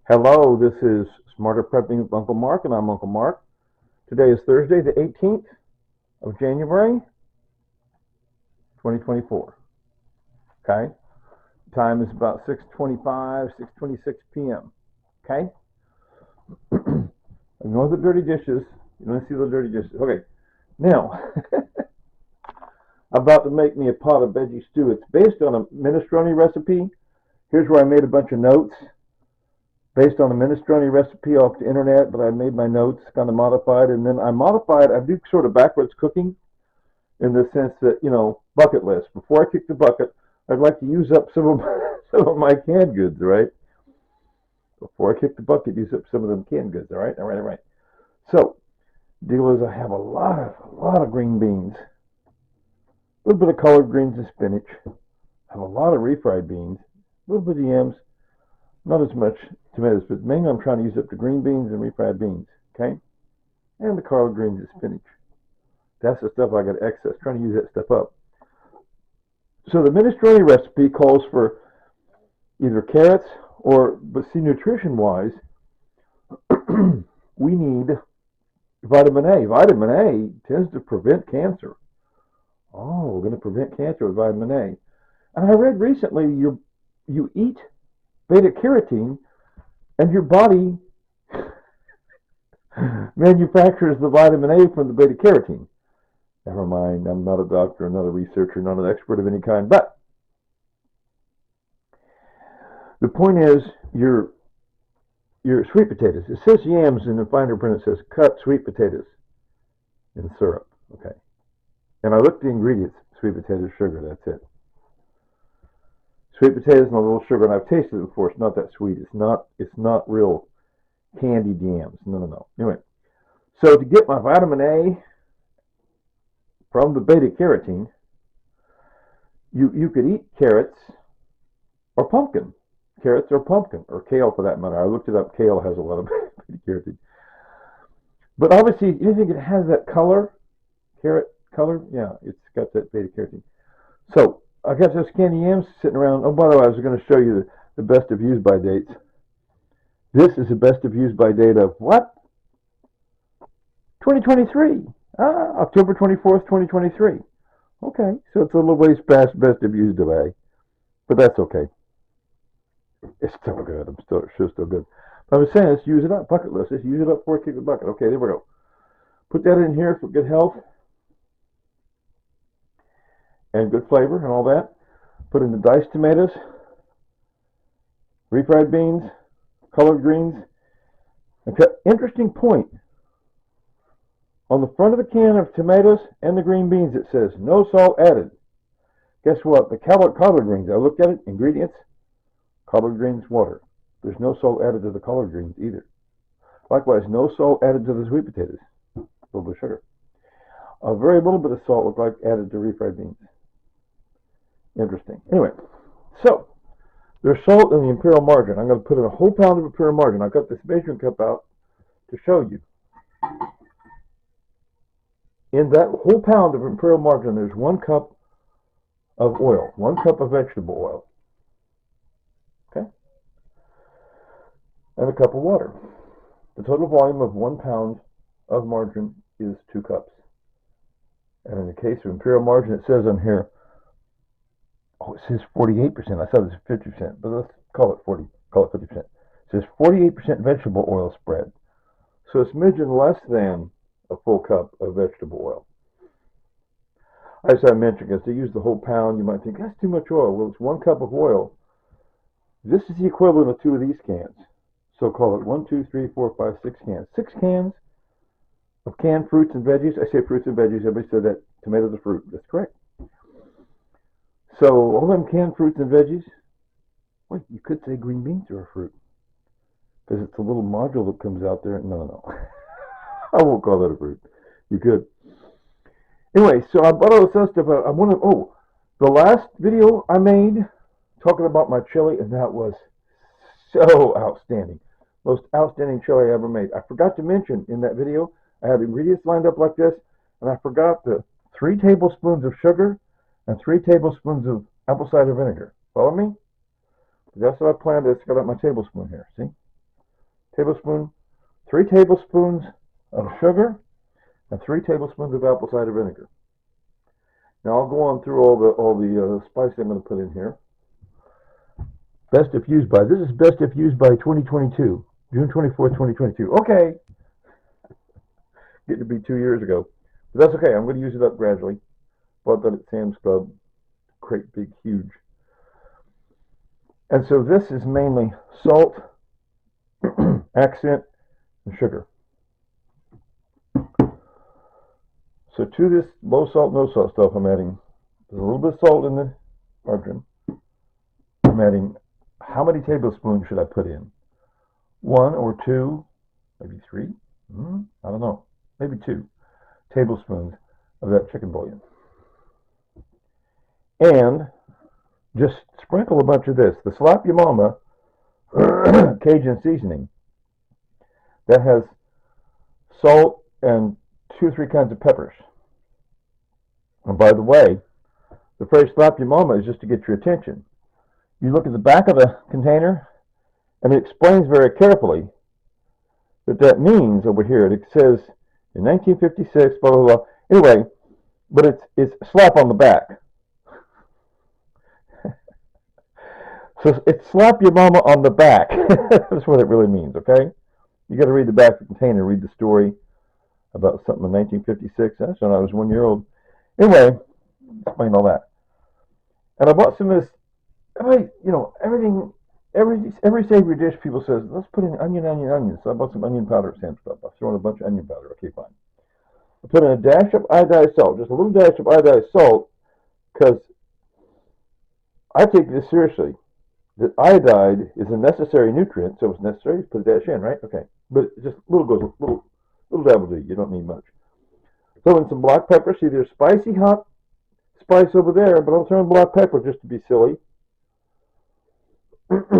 Hello, this is Smarter Prepping with Uncle Mark, and I'm Uncle Mark. Today is Thursday, the 18th of January, 2024. Okay? Time is about 6:25, 6:26 p.m. Okay? Ignore the dirty dishes. You don't see the dirty dishes. Okay. Now, I'm about to make me a pot of veggie stew. It's based on a minestrone recipe. Here's where I made a bunch of notes. Based on a minestrone recipe off the internet, but I made my notes, kind of modified, and then I do sort of backwards cooking in the sense that, bucket list. Before I kick the bucket, I'd like to use up some of some of my canned goods, right? Before I kick the bucket, use up some of them canned goods, all right? All right, all right. So, deal is I have a lot of green beans, a little bit of collard greens and spinach, I have a lot of refried beans, a little bit of yams, not as much tomatoes, but mainly I'm trying to use up the green beans and refried beans, okay? And the collard greens and spinach. That's the stuff I got excess, trying to use that stuff up. So the minestrone recipe calls for either carrots but see, nutrition-wise, we need vitamin A. Vitamin A tends to prevent cancer. Oh, we're going to prevent cancer with vitamin A. And I read recently you eat beta carotene and your body manufactures the vitamin A from the beta carotene. Never mind, I'm not a doctor, I'm not a researcher, not an expert of any kind, but the point is your sweet potatoes. It says yams in the finer print, it says cut sweet potatoes in syrup. Okay. And I looked at the ingredients, sweet potatoes, sugar, that's it. Sweet potatoes and a little sugar, and I've tasted it before, it's not that sweet. It's not real candied yams. No. Anyway, so to get my vitamin A from the beta carotene, you could eat carrots or pumpkin. Carrots or pumpkin, or kale for that matter. I looked it up. Kale has a lot of beta carotene. But obviously, you think it has that color? Carrot color? Yeah, it's got that beta carotene. So, I got those candy yams sitting around. Oh, by the way, I was going to show you the best of use by dates. This is the best of use by date of what? 2023. October 24th, 2023. Okay, so it's a little ways past best of use by, but that's okay. It's still good. It's still good. But I was saying, let's use it up. Bucket list. Let's use it up before I kick the bucket. Okay, there we go. Put that in here for good health and good flavor and all that. Put in the diced tomatoes, refried beans, collard greens. Okay, interesting point. On the front of the can of tomatoes and the green beans, it says no salt added. Guess what? The collard greens, I looked at it, ingredients, collard greens, water. There's no salt added to the collard greens either. Likewise, no salt added to the sweet potatoes. A little bit of sugar. A very little bit of salt looked like added to refried beans. Interesting. Anyway, so there's salt in the imperial margarine. I'm going to put in a whole pound of imperial margarine. I've got this measuring cup out to show you. In that whole pound of imperial margarine, there's 1 cup of oil, 1 cup of vegetable oil. Okay? And a cup of water. The total volume of 1 pound of margarine is 2 cups. And in the case of imperial margarine, it says on here, it says 48%. I thought it was 50%, but let's call it 50%. It says 48% vegetable oil spread. So it's smidgen less than a full cup of vegetable oil. As I mentioned, as they use the whole pound, you might think, that's too much oil. Well, it's 1 cup of oil. This is the equivalent of 2 of these cans. So call it 1, 2, 3, 4, 5, 6 cans. 6 cans of canned fruits and veggies. I say fruits and veggies. Everybody said that tomatoes are fruit. That's correct. So all them canned fruits and veggies, well, you could say green beans are a fruit. Because it's a little module that comes out there. No. I won't call that a fruit. You could. Anyway, so I bought all this other stuff. The last video I made talking about my chili, and that was so outstanding. Most outstanding chili I ever made. I forgot to mention in that video, I had ingredients lined up like this, and I forgot the 3 tablespoons of sugar and 3 tablespoons of apple cider vinegar. Follow me? That's what I planned. It's got up my tablespoon here. See? 3 tablespoons of sugar, and 3 tablespoons of apple cider vinegar. Now I'll go on through all the spice I'm going to put in here. Best if used by. This is best if used by 2022, June 24th, 2022. Okay, getting to be 2 years ago, but that's okay. I'm going to use it up gradually. Bought that at Sam's Club, great big huge. And so this is mainly salt, accent, and sugar. So to this low salt, no salt stuff, I'm adding a little bit of salt in the margarine. I'm adding, how many tablespoons should I put in? 1 or 2, maybe 3? I don't know. Maybe 2 tablespoons of that chicken bouillon. And just sprinkle a bunch of this. The Slap Your Mama Cajun seasoning that has salt and 2 or 3 kinds of peppers. And by the way, the phrase Slap Your Mama is just to get your attention. You look at the back of the container, and it explains very carefully that means over here. It says in 1956, blah, blah, blah. Anyway, but it's slap on the back. So it's Slap Your Mama on the back. That's what it really means, okay? You got to read the back of the container, read the story about something in 1956. That's when I was 1 year old. Anyway, explain all that. And I bought some of this. Everything, every savory dish, people says, let's put in onion. So I bought some onion powder at Sam's Club. I threw in a bunch of onion powder. Okay, fine. I put in a dash of iodized salt, just a little dash of iodized salt, because I take this seriously. That iodide is a necessary nutrient, so it's necessary to put a dash in, right? Okay, but just little dab will do. You don't need much. Throw in some black pepper. See, there's spicy hot spice over there, but I'll throw in black pepper just to be silly. Because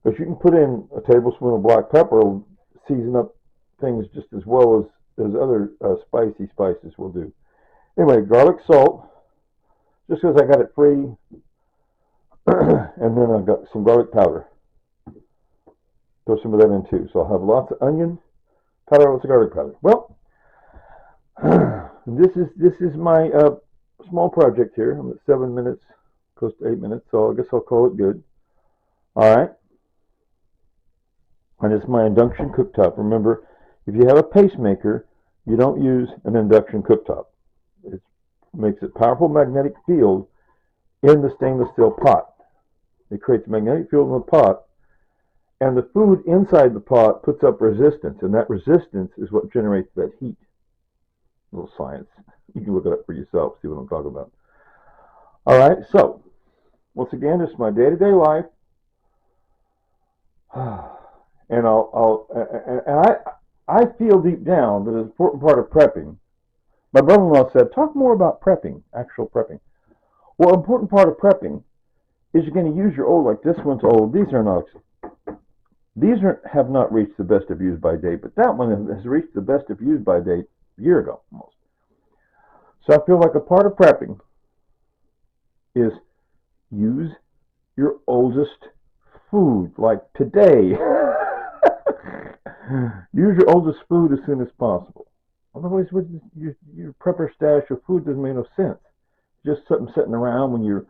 you can put in a tablespoon of black pepper, it'll season up things just as well as other spicy spices will do. Anyway, garlic salt, just because I got it free. And then I've got some garlic powder. Throw some of that in too. So I'll have lots of onion powder, lots of garlic powder. Well, this is my small project here. I'm at 7 minutes, close to 8 minutes, so I guess I'll call it good. All right. And it's my induction cooktop. Remember, if you have a pacemaker, you don't use an induction cooktop. It makes a powerful magnetic field in the stainless steel pot. It creates a magnetic field in the pot, and the food inside the pot puts up resistance, and that resistance is what generates that heat. A little science. You can look it up for yourself, see what I'm talking about. All right, so once again, this is my day-to-day life, and I feel deep down that an important part of prepping. My brother-in-law said, "Talk more about prepping, actual prepping." Well, an important part of prepping is you're going to use your old, like this one's old. These have not reached the best of use by date, but that one has reached the best of use by date a year ago almost. So I feel like a part of prepping is use your oldest food, like today. Use your oldest food as soon as possible. Otherwise, your prepper stash of food doesn't make no sense. Just something sitting around when you're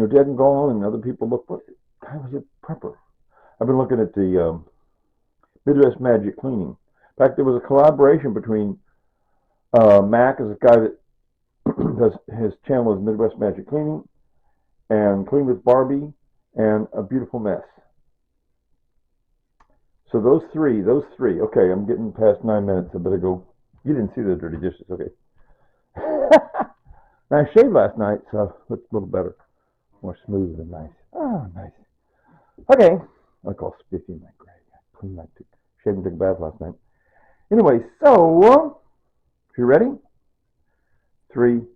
dead and gone, and other people look. What guy was it? Prepper. I've been looking at the Midwest Magic Cleaning. In fact, there was a collaboration between Mac, is a guy that does his channel is Midwest Magic Cleaning, and Clean with Barbie, and A Beautiful Mess. So those three. Okay, I'm getting past 9 minutes. I better go. You didn't see the dirty dishes, okay? I shaved last night, so it looks a little better, more smooth and nice. Oh, nice. Okay, I call spiffy my gray. I cleaned my shaved and took a bath last night. Anyway, so if you're ready, 3,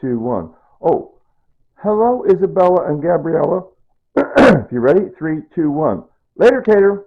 2, 1. Oh, hello, Isabella and Gabriella. If you're ready, 3, 2, 1. Later, Cater.